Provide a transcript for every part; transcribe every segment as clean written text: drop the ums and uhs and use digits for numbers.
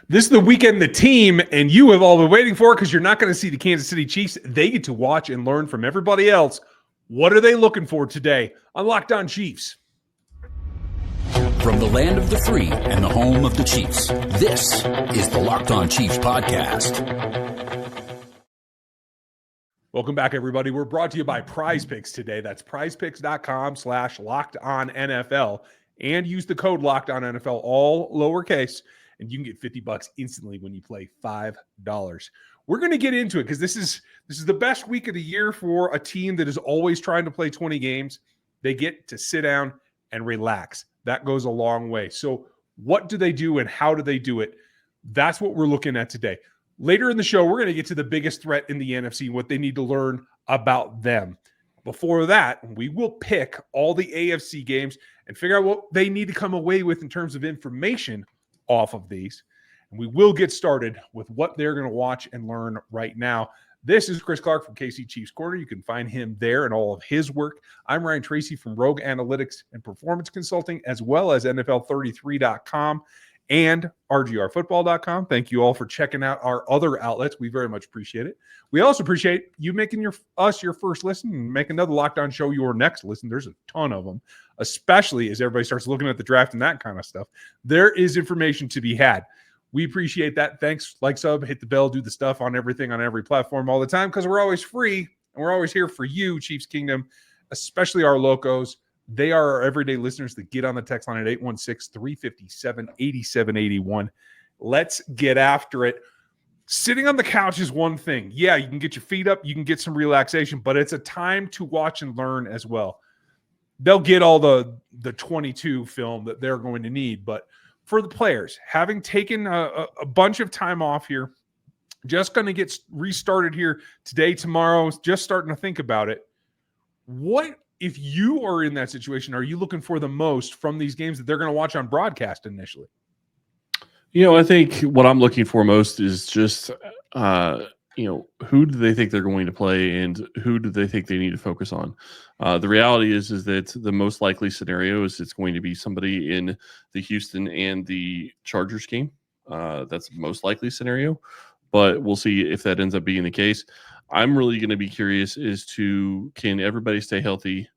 This is the weekend the team and you have all been waiting for, because you're not going to see the Kansas City Chiefs. They get to watch and learn from everybody else. What are they looking for today on Locked On Chiefs? From the land of the free and the home of the Chiefs, this is the Locked On Chiefs podcast. Welcome back, everybody. We're brought to you by Prize Picks today. That's prizepicks.com/LockedOnNFL, and use the code LockedOnNFL, all lowercase, and you can get $50 instantly when you play $5. We're going to get into it because this is the best week of the year for a team that is always trying to play 20 games. They get to sit down and relax. That goes a long way. So what do they do and how do they do it? That's what we're looking at today. Later in the show, we're going to get to the biggest threat in the NFC, what they need to learn about them. Before that, we will pick all the AFC games and figure out what they need to come away with in terms of information off of these. And we will get started with what they're going to watch and learn right now. This is Chris Clark from KC Chiefs Corner. You can find him there and all of his work. I'm Ryan Tracy from Rogue Analytics and Performance Consulting, as well as NFL33.com and RGRFootball.com. Thank you all for checking out our other outlets. We very much appreciate it. We also appreciate you making us your first listen and make another Locked On show your next listen. There's a ton of them, especially as everybody starts looking at the draft and that kind of stuff. There is information to be had. We appreciate that. Thanks. Like, sub, hit the bell, do the stuff on everything on every platform all the time, because we're always free and we're always here for you, Chiefs Kingdom, especially our locos. They are our everyday listeners that get on the text line at 816-357-8781. Let's get after it. Sitting on the couch is one thing. Yeah, you can get your feet up, you can get some relaxation, but it's a time to watch and learn as well. They'll get all the 22 film that they're going to need, but for the players, having taken a bunch of time off here, just going to get restarted here today, tomorrow, just starting to think about it. What, if you are in that situation, are you looking for the most from these games that they're going to watch on broadcast initially? I think what I'm looking for most is just, who do they think they're going to play and who do they think they need to focus on? The reality is that the most likely scenario is it's going to be somebody in the Houston and the Chargers game. That's the most likely scenario, but we'll see if that ends up being the case. I'm really going to be curious as to, can everybody stay healthy?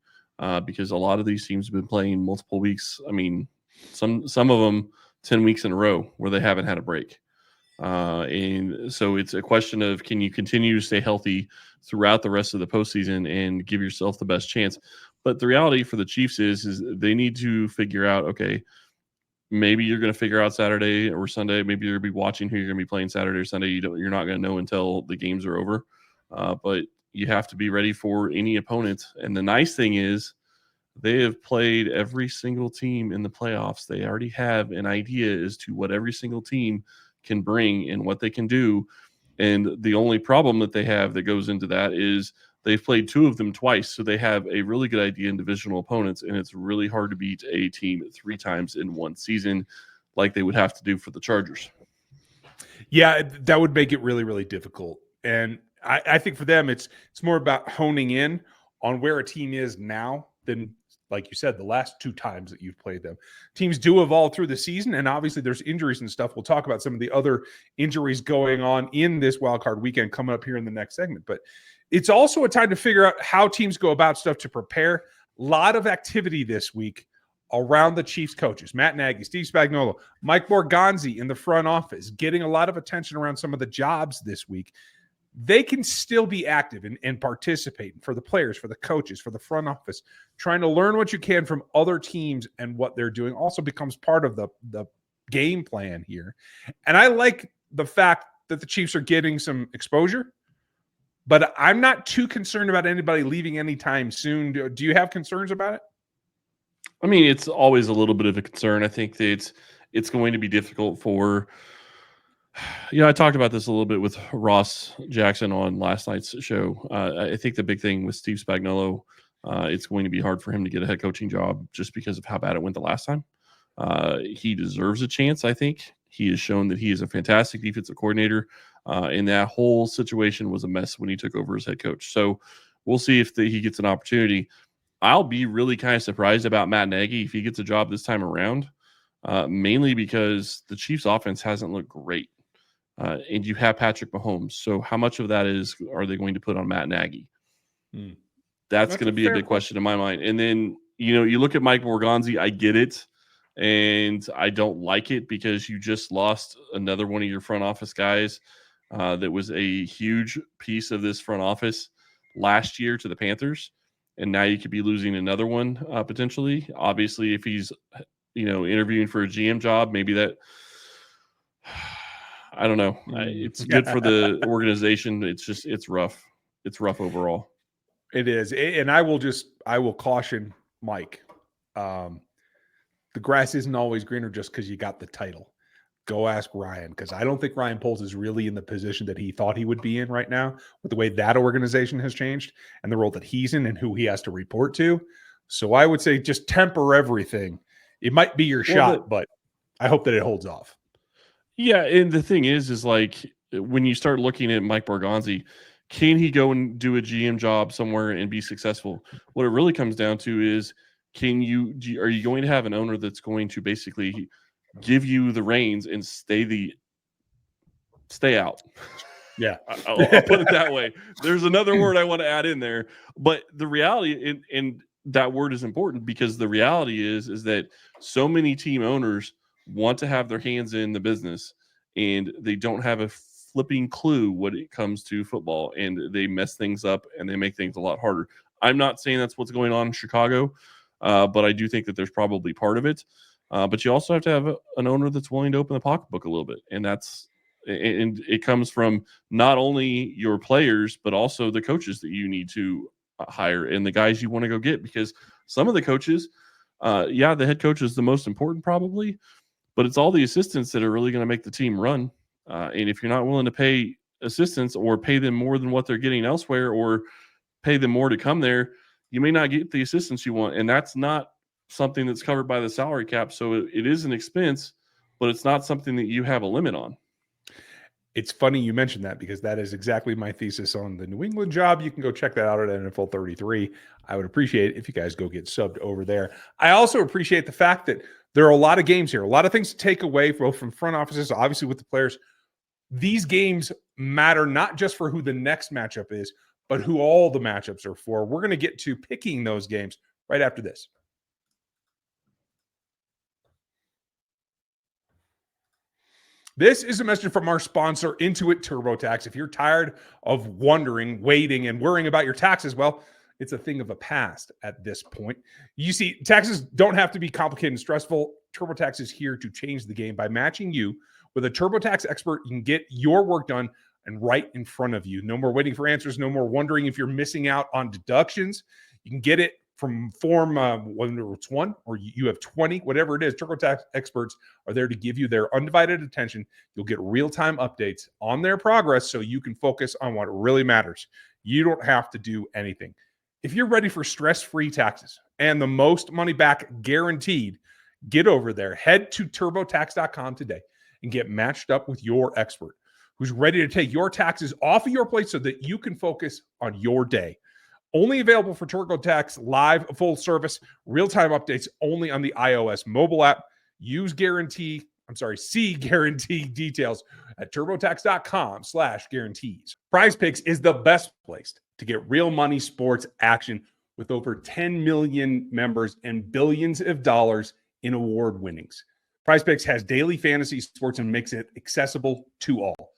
Because a lot of these teams have been playing multiple weeks. I mean, some of them 10 weeks in a row where they haven't had a break. And so it's a question of, can you continue to stay healthy throughout the rest of the postseason and give yourself the best chance? But the reality for the Chiefs is they need to figure out, okay, maybe you're going to figure out Saturday or Sunday. Maybe you're going to be watching who you're going to be playing Saturday or Sunday. You're not going to know until the games are over. But you have to be ready for any opponent. And the nice thing is they have played every single team in the playoffs. They already have an idea as to what every single team can bring and what they can do. And the only problem that they have that goes into that is they've played two of them twice. So they have a really good idea in divisional opponents, and it's really hard to beat a team 3 times in one season like they would have to do for the Chargers. Yeah, that would make it really, really difficult. And I think for them, it's more about honing in on where a team is now than, like you said, the last 2 times that you've played them. Teams do evolve through the season, and obviously there's injuries and stuff. We'll talk about some of the other injuries going on in this wildcard weekend coming up here in the next segment. But it's also a time to figure out how teams go about stuff to prepare. A lot of activity this week around the Chiefs coaches. Matt Nagy, Steve Spagnolo, Mike Borgonzi in the front office, getting a lot of attention around some of the jobs this week. They can still be active and participate for the players, for the coaches, for the front office. Trying to learn what you can from other teams and what they're doing also becomes part of the game plan here. And I like the fact that the Chiefs are getting some exposure, but I'm not too concerned about anybody leaving anytime soon. Do you have concerns about it? I mean, it's always a little bit of a concern. I think that it's going to be difficult for – I talked about this a little bit with Ross Jackson on last night's show. I think the big thing with Steve Spagnolo, it's going to be hard for him to get a head coaching job just because of how bad it went the last time. He deserves a chance, I think. He has shown that he is a fantastic defensive coordinator, and that whole situation was a mess when he took over as head coach. So we'll see if he gets an opportunity. I'll be really kind of surprised about Matt Nagy if he gets a job this time around. mainly because the Chiefs' offense hasn't looked great. And you have Patrick Mahomes. So how much of that are they going to put on Matt Nagy? That's going to be a big question in my mind. And then, you look at Mike Morganzi, I get it. And I don't like it because you just lost another one of your front office guys that was a huge piece of this front office last year to the Panthers. And now you could be losing another one potentially. Obviously, if he's, interviewing for a GM job, maybe that – I don't know. It's good for the organization. It's rough. It's rough overall. It is. And I will caution Mike. The grass isn't always greener just because you got the title. Go ask Ryan, because I don't think Ryan Poles is really in the position that he thought he would be in right now with the way that organization has changed and the role that he's in and who he has to report to. So I would say just temper everything. It might be your shot, but I hope that it holds off. Yeah, and the thing is like when you start looking at Mike Borgonzi, can he go and do a GM job somewhere and be successful? What it really comes down to is, are you going to have an owner that's going to basically give you the reins and stay out? Yeah, I'll put it that way. There's another word I want to add in there, but the reality, and that word is important, because the reality is that so many team owners want to have their hands in the business and they don't have a flipping clue when it comes to football, and they mess things up and they make things a lot harder. I'm not saying that's what's going on in Chicago, but I do think that there's probably part of it. But you also have to have an owner that's willing to open the pocketbook a little bit. And it comes from not only your players, but also the coaches that you need to hire and the guys you want to go get, because some of the coaches, the head coach is the most important probably, but it's all the assistants that are really going to make the team run. And if you're not willing to pay assistants or pay them more than what they're getting elsewhere, or pay them more to come there, you may not get the assistants you want. And that's not something that's covered by the salary cap. So it is an expense, but it's not something that you have a limit on. It's funny you mentioned that, because that is exactly my thesis on the New England job. You can go check that out at NFL 33. I would appreciate it if you guys go get subbed over there. I also appreciate the fact that there are a lot of games here, a lot of things to take away both from front offices, obviously with the players. These games matter not just for who the next matchup is, but who all the matchups are for. We're going to get to picking those games right after this. This is a message from our sponsor, Intuit TurboTax. If you're tired of wondering, waiting, and worrying about your taxes, well, it's a thing of the past at this point. You see, taxes don't have to be complicated and stressful. TurboTax is here to change the game by matching you with a TurboTax expert. You can get your work done and right in front of you. No more waiting for answers. No more wondering if you're missing out on deductions. You can get it from form, whether it's one or you have 20, whatever it is. TurboTax experts are there to give you their undivided attention. You'll get real-time updates on their progress so you can focus on what really matters. You don't have to do anything. If you're ready for stress-free taxes and the most money back guaranteed, get over there. Head to TurboTax.com today and get matched up with your expert who's ready to take your taxes off of your plate so that you can focus on your day. Only available for TurboTax Live, full service, real-time updates only on the iOS mobile app. See guarantee details at TurboTax.com/guarantees. PrizePicks is the best place to get real money sports action with over 10 million members and billions of dollars in award winnings. PrizePicks has daily fantasy sports and makes it accessible to all.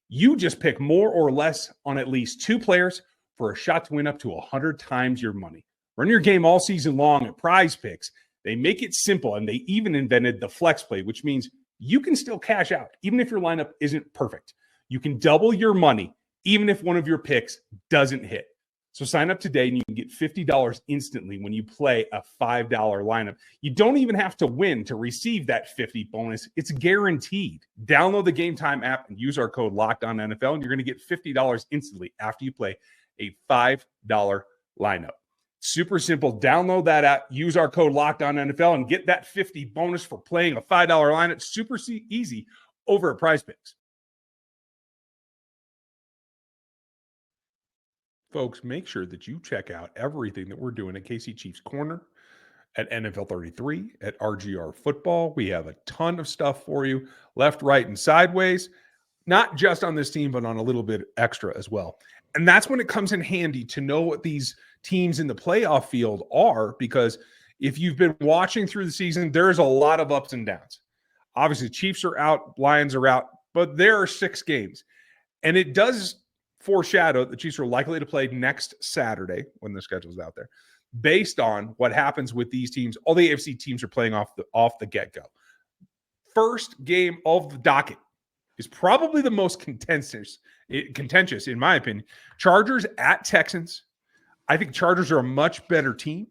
You just pick more or less on at least two players for a shot to win up to 100 times your money. Run your game all season long at PrizePicks. They make it simple, and they even invented the flex play, which means you can still cash out even if your lineup isn't perfect. You can double your money even if one of your picks doesn't hit. So sign up today and you can get $50 instantly when you play a $5 lineup. You don't even have to win to receive that $50 bonus. It's guaranteed. Download the Game Time app and use our code LOCKEDONNFL, and you're going to get $50 instantly after you play a $5 lineup. Super simple. Download that app, use our code LOCKEDONNFL, and get that 50 bonus for playing a $5 lineup. Super easy over at PrizePicks. Folks, make sure that you check out everything that we're doing at KC Chiefs Corner. at NFL 33, at RGR Football. We have a ton of stuff for you, left, right, and sideways, not just on this team, but on a little bit extra as well. And that's when it comes in handy to know what these teams in the playoff field are, because if you've been watching through the season, there's a lot of ups and downs. Obviously, Chiefs are out, Lions are out, but there are 6 games. And it does foreshadow the Chiefs are likely to play next Saturday when the schedule is out there, based on what happens with these teams. All the AFC teams are playing off the get-go. First game of the docket is probably the most contentious, in my opinion. Chargers at Texans. I think Chargers are a much better team.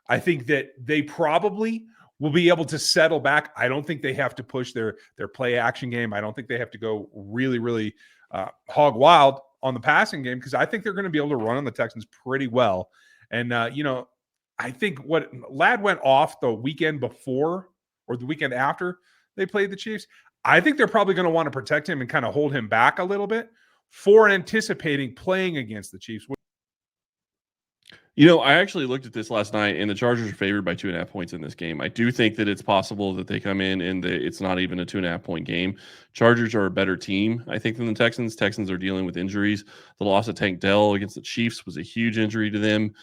I think that they probably will be able to settle back. I don't think they have to push their play action game. I don't think they have to go really, really hog wild on the passing game, because I think they're going to be able to run on the Texans pretty well. And, I think what Ladd went off the weekend before or the weekend after they played the Chiefs, I think they're probably going to want to protect him and kind of hold him back a little bit for anticipating playing against the Chiefs. I actually looked at this last night, and the Chargers are favored by 2.5 points in this game. I do think that it's possible that they come in and it's not even a 2.5 point game. Chargers are a better team, I think, than the Texans. Texans are dealing with injuries. The loss of Tank Dell against the Chiefs was a huge injury to them.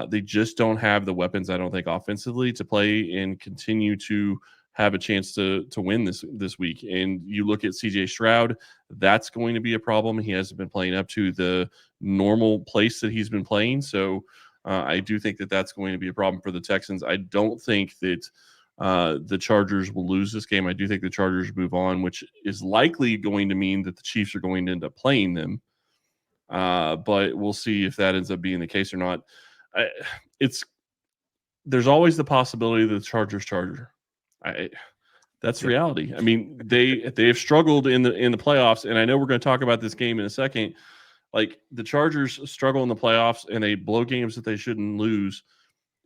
They just don't have the weapons, I don't think, offensively to play and continue to have a chance to win this week. And you look at CJ Stroud, that's going to be a problem. He hasn't been playing up to the normal place that he's been playing. So I do think that that's going to be a problem for the Texans. I don't think that the Chargers will lose this game. I do think the Chargers move on, which is likely going to mean that the Chiefs are going to end up playing them. But we'll see if that ends up being the case or not. There's always the possibility that the Chargers Charger. That's reality. I mean, they have struggled in the playoffs, and I know we're going to talk about this game in a second. Like, the Chargers struggle in the playoffs and they blow games that they shouldn't lose.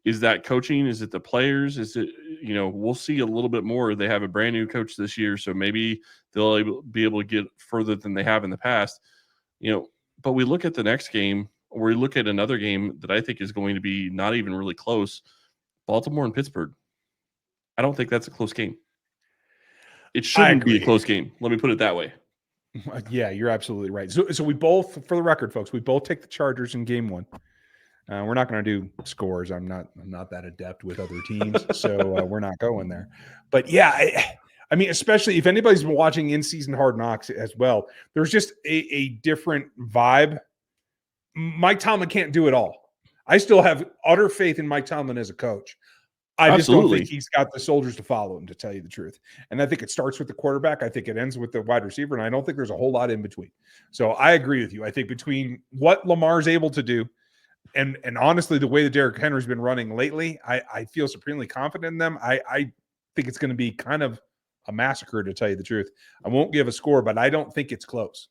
Is that coaching? Is it the players? Is it, we'll see a little bit more. They have a brand new coach this year, so maybe they'll be able to get further than they have in the past. But we look at the next game, or we look at another game that I think is going to be not even really close. Baltimore and Pittsburgh. I don't think that's a close game. It shouldn't be a close game. Let me put it that way. Yeah, you're absolutely right. So we both, for the record, folks, we both take the Chargers in game 1. We're not going to do scores. I'm not that adept with other teams, so we're not going there. But yeah, I mean, especially if anybody's been watching in-season Hard Knocks as well, there's just a different vibe. Mike Tomlin can't do it all. I still have utter faith in Mike Tomlin as a coach. I just don't think he's got the soldiers to follow him, to tell you the truth. And I think it starts with the quarterback. I think it ends with the wide receiver. And I don't think there's a whole lot in between. So I agree with you. I think between what Lamar's able to do and honestly, the way that Derrick Henry's been running lately, I feel supremely confident in them. I think it's going to be kind of a massacre, to tell you the truth. I won't give a score, but I don't think it's close.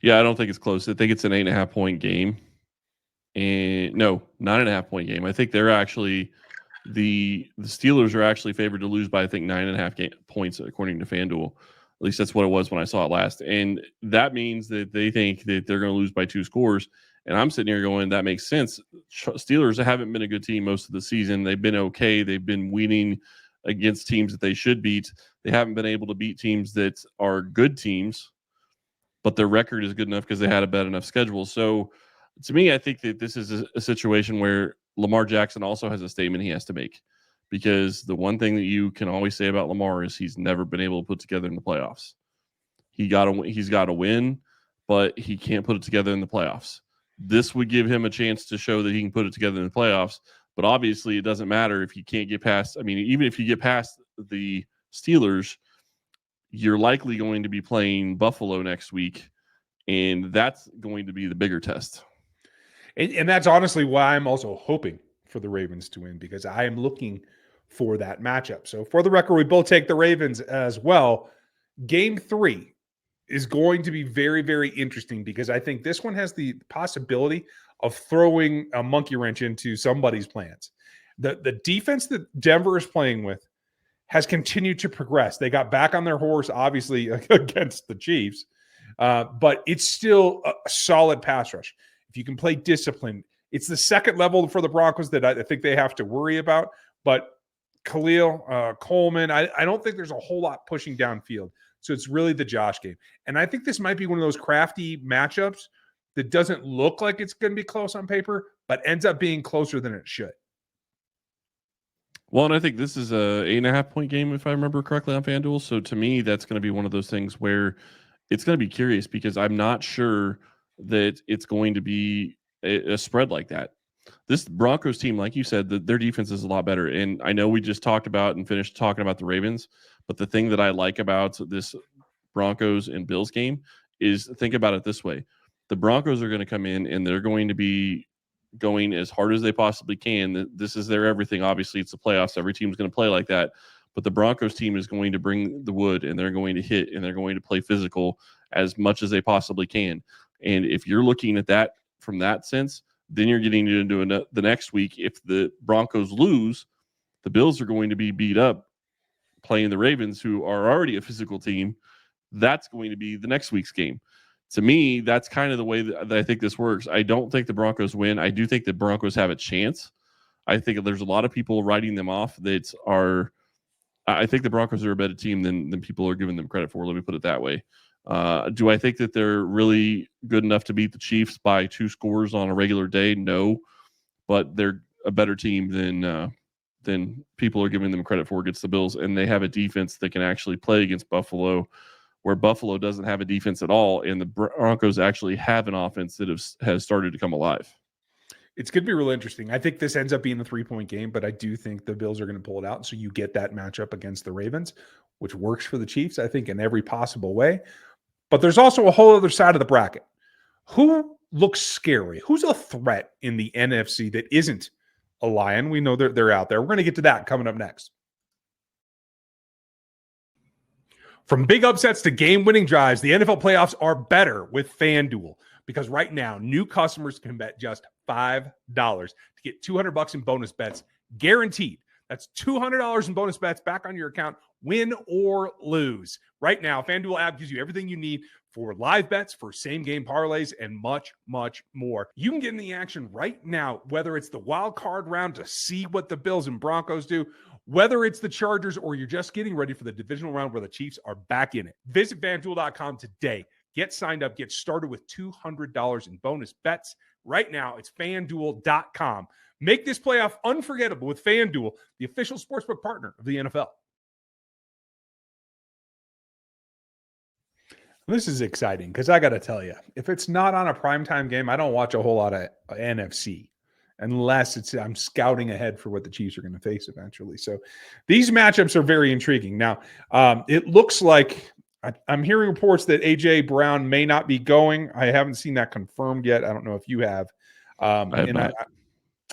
Yeah, I don't think it's close. I think it's an 8.5 point game. And no, 9.5 point game. I think they're actually – the Steelers are actually favored to lose by, I think, 9.5 points, according to FanDuel. At least that's what it was when I saw it last. And that means that they think that they're going to lose by 2 scores. And I'm sitting here going, that makes sense. Steelers haven't been a good team most of the season. They've been okay. They've been winning against teams that they should beat. They haven't been able to beat teams that are good teams, but their record is good enough because they had a bad enough schedule. So to me, I think that this is a situation where Lamar Jackson also has a statement he has to make, because the one thing that you can always say about Lamar is he's never been able to put together in the playoffs. He's got to win, but he can't put it together in the playoffs. This would give him a chance to show that he can put it together in the playoffs, but obviously it doesn't matter if you can't get past. I mean, even if you get past the Steelers, you're likely going to be playing Buffalo next week, and that's going to be the bigger test. And that's honestly why I'm also hoping for the Ravens to win, because I am looking for that matchup. So for the record, we both take the Ravens as well. Game 3 is going to be very, very interesting, because I think this one has the possibility of throwing a monkey wrench into somebody's plans. The defense that Denver is playing with has continued to progress. They got back on their horse, obviously, against the Chiefs, but it's still a solid pass rush. If you can play discipline, it's the second level for the Broncos that I think they have to worry about. But Khalil, Coleman, I don't think there's a whole lot pushing downfield. So it's really the Josh game. And I think this might be one of those crafty matchups that doesn't look like it's going to be close on paper, but ends up being closer than it should. Well, and I think this is a 8.5-point game, if I remember correctly, on FanDuel. So to me, that's going to be one of those things where it's going to be curious because I'm not sure that it's going to be a spread like that. This Broncos team, like you said, their defense is a lot better. And I know we just talked about and finished talking about the Ravens, but the thing that I like about this Broncos and Bills game is think about it this way. The Broncos are going to come in and they're going to be going as hard as they possibly can. This is their everything. Obviously, it's the playoffs. Every team is going to play like that. But the Broncos team is going to bring the wood, and they're going to hit, and they're going to play physical as much as they possibly can. And if you're looking at that from that sense, then you're getting into the next week. If the Broncos lose, the Bills are going to be beat up playing the Ravens, who are already a physical team. That's going to be the next week's game. To me, that's kind of the way that I think this works. I don't think the Broncos win. I do think the Broncos have a chance. I think there's a lot of people writing them off that are – I think the Broncos are a better team than people are giving them credit for. Let me put it that way. Do I think that they're really good enough to beat the Chiefs by 2 scores on a regular day? No. But they're a better team than people are giving them credit for against the Bills, and they have a defense that can actually play against Buffalo, where Buffalo doesn't have a defense at all, and the Broncos actually have an offense that has started to come alive. It's going to be real interesting. I think this ends up being a 3-point game, but I do think the Bills are going to pull it out. So you get that matchup against the Ravens, which works for the Chiefs, I think, in every possible way. But there's also a whole other side of the bracket. Who looks scary? Who's a threat in the NFC that isn't a Lion? We know they're out there. We're going to get to that coming up next. From big upsets to game-winning drives, the NFL playoffs are better with FanDuel because right now, new customers can bet just $5 to get $200 in bonus bets guaranteed. That's $200 in bonus bets back on your account, win or lose. Right now, FanDuel app gives you everything you need for live bets, for same-game parlays, and much, much more. You can get in the action right now, whether it's the wild card round to see what the Bills and Broncos do, whether it's the Chargers or you're just getting ready for the divisional round where the Chiefs are back in it. Visit FanDuel.com today. Get signed up. Get started with $200 in bonus bets. Right now, it's FanDuel.com. Make this playoff unforgettable with FanDuel, the official sportsbook partner of the NFL. This is exciting because I got to tell you, if it's not on a primetime game, I don't watch a whole lot of NFC unless I'm scouting ahead for what the Chiefs are going to face eventually. So these matchups are very intriguing. Now, it looks like I'm hearing reports that A.J. Brown may not be going. I haven't seen that confirmed yet. I don't know if you have.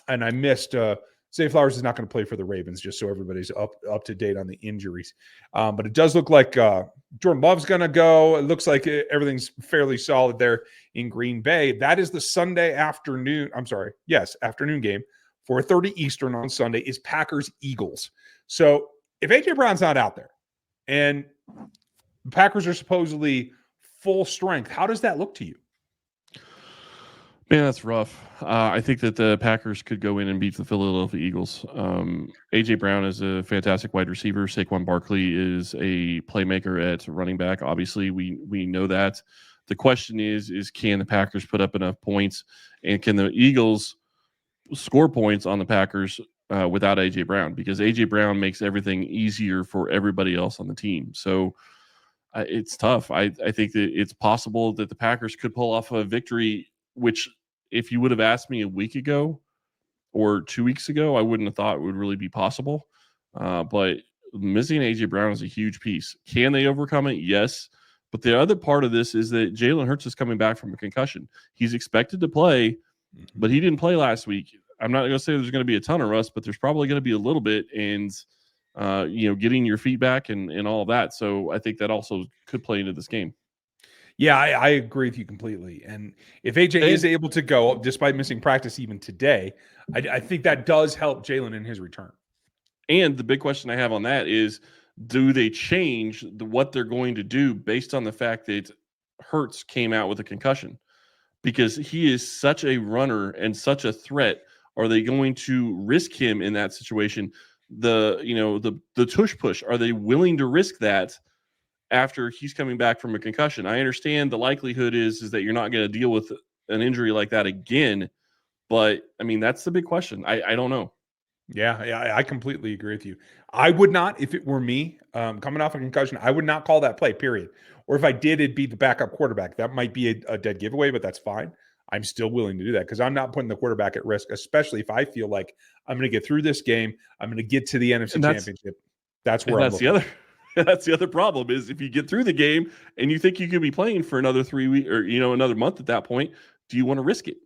I missed Zay Flowers is not going to play for the Ravens, just so everybody's up to date on the injuries. But it does look like Jordan Love's going to go. It looks like everything's fairly solid there in Green Bay. That is the Sunday afternoon. Afternoon game. 4:30 Eastern on Sunday is Packers-Eagles. So if A.J. Brown's not out there and the Packers are supposedly full strength, how does that look to you? Man, that's rough. I think that the Packers could go in and beat the Philadelphia Eagles. A.J. Brown is a fantastic wide receiver. Saquon Barkley is a playmaker at running back. Obviously, we know that. The question is can the Packers put up enough points, and can the Eagles score points on the Packers without A.J. Brown? Because A.J. Brown makes everything easier for everybody else on the team. So it's tough. I think that it's possible that the Packers could pull off a victory, which if you would have asked me a week ago or 2 weeks ago, I wouldn't have thought it would really be possible. But missing A.J. Brown is a huge piece. Can they overcome it? Yes. But the other part of this is that Jalen Hurts is coming back from a concussion. He's expected to play, but he didn't play last week. I'm not going to say there's going to be a ton of rust, but there's probably going to be a little bit. And, getting your feet back and all of that. So I think that also could play into this game. Yeah, I agree with you completely. And if AJ is able to go, despite missing practice even today, I think that does help Jalen in his return. And the big question I have on that is, do they change what they're going to do based on the fact that Hurts came out with a concussion? Because he is such a runner and such a threat. Are they going to risk him in that situation the tush push. Are they willing to risk that after he's coming back from a concussion? I understand the likelihood is that you're not going to deal with an injury like that again, but I mean, that's the big question. I don't know. Yeah, I completely agree with you. I would not, if it were me, coming off a concussion, I would not call that play, period. Or if I did, it'd be the backup quarterback. That might be a dead giveaway, but that's fine. I'm still willing to do that because I'm not putting the quarterback at risk, especially if I feel like I'm going to get through this game. I'm going to get to the NFC Championship. That's where I'm looking. That's the other problem is if you get through the game and you think you could be playing for another 3 weeks or another month at that point, do you want to risk it?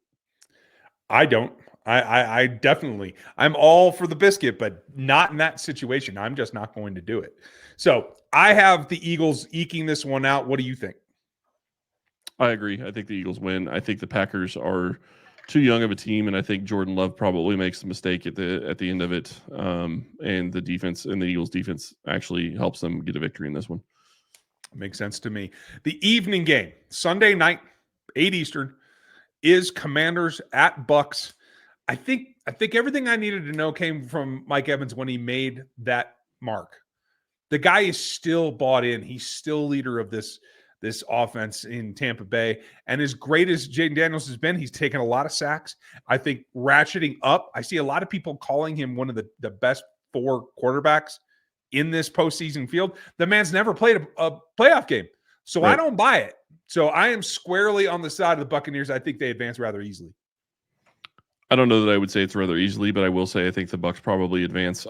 I don't. I definitely, I'm all for the biscuit, but not in that situation. I'm just not going to do it. So I have the Eagles eking this one out. What do you think? I agree. I think the Eagles win. I think the Packers are too young of a team, and I think Jordan Love probably makes the mistake at the end of it. And the defense and the Eagles defense actually helps them get a victory in this one. Makes sense to me. The evening game, Sunday night, 8 Eastern, is Commanders at Bucks. I think everything I needed to know came from Mike Evans when he made that mark. The guy is still bought in. He's still leader of this offense in Tampa Bay. And as great as Jaden Daniels has been, he's taken a lot of sacks. I think ratcheting up, I see a lot of people calling him one of the best 4 quarterbacks in this postseason field. The man's never played a playoff game. So right. I don't buy it. So I am squarely on the side of the Buccaneers. I think they advance rather easily. I don't know that I would say it's rather easily, but I will say I think the Bucs probably advance.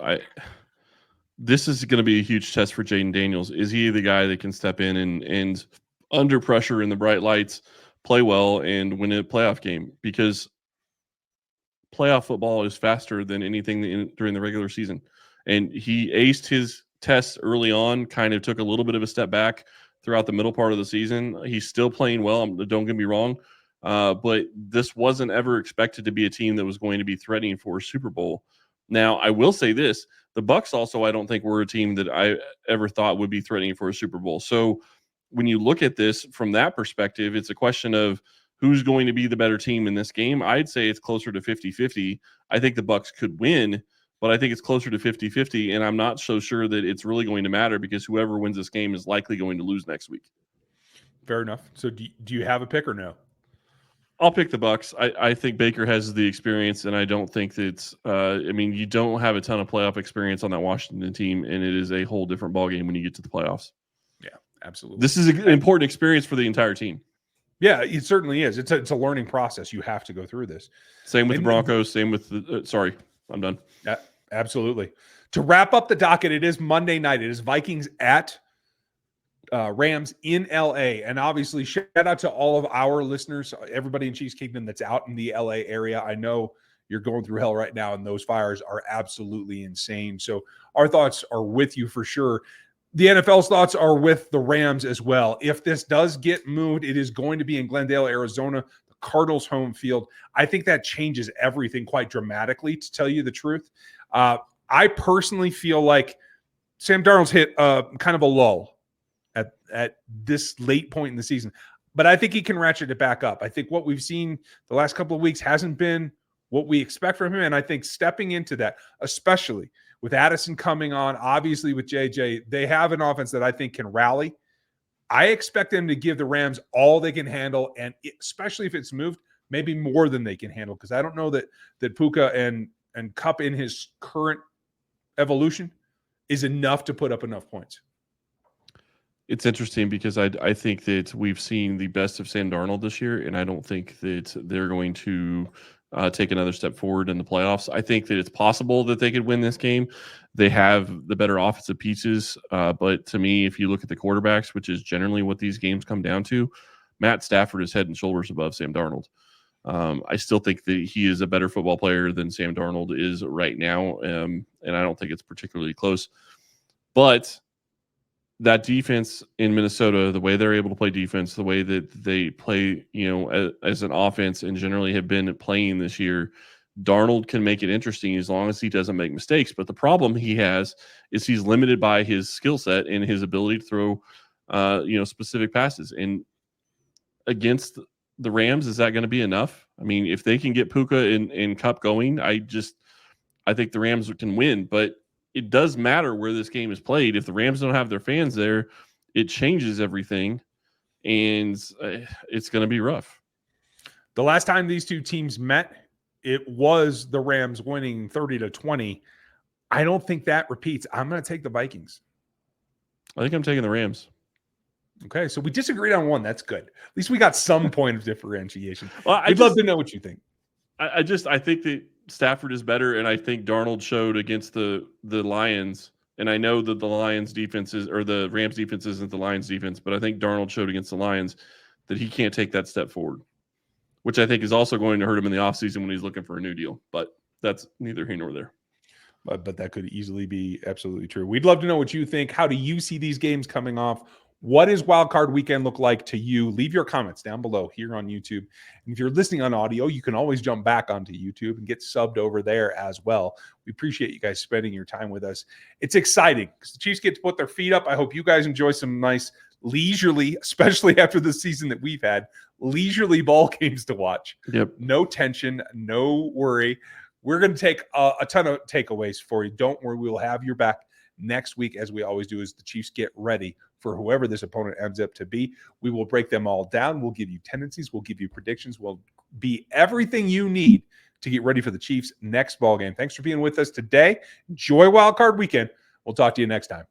This is going to be a huge test for Jaden Daniels. Is he the guy that can step in and under pressure in the bright lights, play well, and win a playoff game? Because playoff football is faster than anything during the regular season. And he aced his tests early on, kind of took a little bit of a step back throughout the middle part of the season. He's still playing well, don't get me wrong. But this wasn't ever expected to be a team that was going to be threatening for a Super Bowl. Now, I will say this. The Bucs also, I don't think, were a team that I ever thought would be threatening for a Super Bowl. So when you look at this from that perspective, it's a question of who's going to be the better team in this game. I'd say it's closer to 50-50. I think the Bucs could win, but I think it's closer to 50-50, and I'm not so sure that it's really going to matter because whoever wins this game is likely going to lose next week. Fair enough. So do you have a pick or no? I'll pick the Bucs. I think Baker has the experience, and I don't think that you don't have a ton of playoff experience on that Washington team, and it is a whole different ballgame when you get to the playoffs. Yeah, absolutely. This is an important experience for the entire team. Yeah, it certainly is. It's a learning process. You have to go through this. Same with the Broncos. Same with the sorry, I'm done. Yeah, absolutely. To wrap up the docket, it is Monday night. It is Vikings at Rams in LA. And obviously, shout out to all of our listeners, everybody in Chiefs Kingdom that's out in the LA area. I know you're going through hell right now, and those fires are absolutely insane. So our thoughts are with you for sure. The NFL's thoughts are with the Rams as well. If this does get moved, it is going to be in Glendale, Arizona, the Cardinals' home field. I think that changes everything quite dramatically, to tell you the truth. I personally feel like Sam Darnold's hit kind of a lull at this late point in the season. But I think he can ratchet it back up. I think what we've seen the last couple of weeks hasn't been what we expect from him. And I think stepping into that, especially with Addison coming on, obviously with JJ, they have an offense that I think can rally. I expect them to give the Rams all they can handle, and especially if it's moved, maybe more than they can handle, because I don't know that Puka and Kupp in his current evolution is enough to put up enough points. It's interesting because I think that we've seen the best of Sam Darnold this year, and I don't think that they're going to take another step forward in the playoffs. I think that it's possible that they could win this game. They have the better offensive pieces, but to me, if you look at the quarterbacks, which is generally what these games come down to, Matt Stafford is head and shoulders above Sam Darnold. I still think that he is a better football player than Sam Darnold is right now, and I don't think it's particularly close. But that defense in Minnesota, the way they're able to play defense, the way that they play, as an offense and generally have been playing this year, Darnold can make it interesting as long as he doesn't make mistakes. But the problem he has is he's limited by his skill set and his ability to throw, specific passes. And against the Rams, is that going to be enough? I mean, if they can get Puka and Kupp going, I think the Rams can win. But it does matter where this game is played. If the Rams don't have their fans there, it changes everything, and it's going to be rough. The last time these two teams met, it was the Rams winning 30-20. I don't think that repeats. I'm going to take the Vikings. I think I'm taking the Rams. Okay, so we disagreed on one. That's good. At least we got some point of differentiation. Well, We'd love to know what you think. I think that Stafford is better, and I think Darnold showed against the Lions. And I know that the Lions defense or the Rams defense isn't the Lions defense, but I think Darnold showed against the Lions that he can't take that step forward, which I think is also going to hurt him in the offseason when he's looking for a new deal. But that's neither here nor there. But that could easily be absolutely true. We'd love to know what you think. How do you see these games coming off? What does Wild Card Weekend look like to you? Leave your comments down below here on YouTube. And if you're listening on audio, you can always jump back onto YouTube and get subbed over there as well. We appreciate you guys spending your time with us. It's exciting because the Chiefs get to put their feet up. I hope you guys enjoy some nice leisurely, especially after the season that we've had, leisurely ball games to watch. Yep. No tension, no worry. We're going to take a ton of takeaways for you. Don't worry. We will have your back next week, as we always do, as the Chiefs get ready for whoever this opponent ends up to be. We will break them all down. We'll give you tendencies. We'll give you predictions. We'll be everything you need to get ready for the Chiefs' next ball game. Thanks for being with us today. Enjoy Wild Card Weekend. We'll talk to you next time.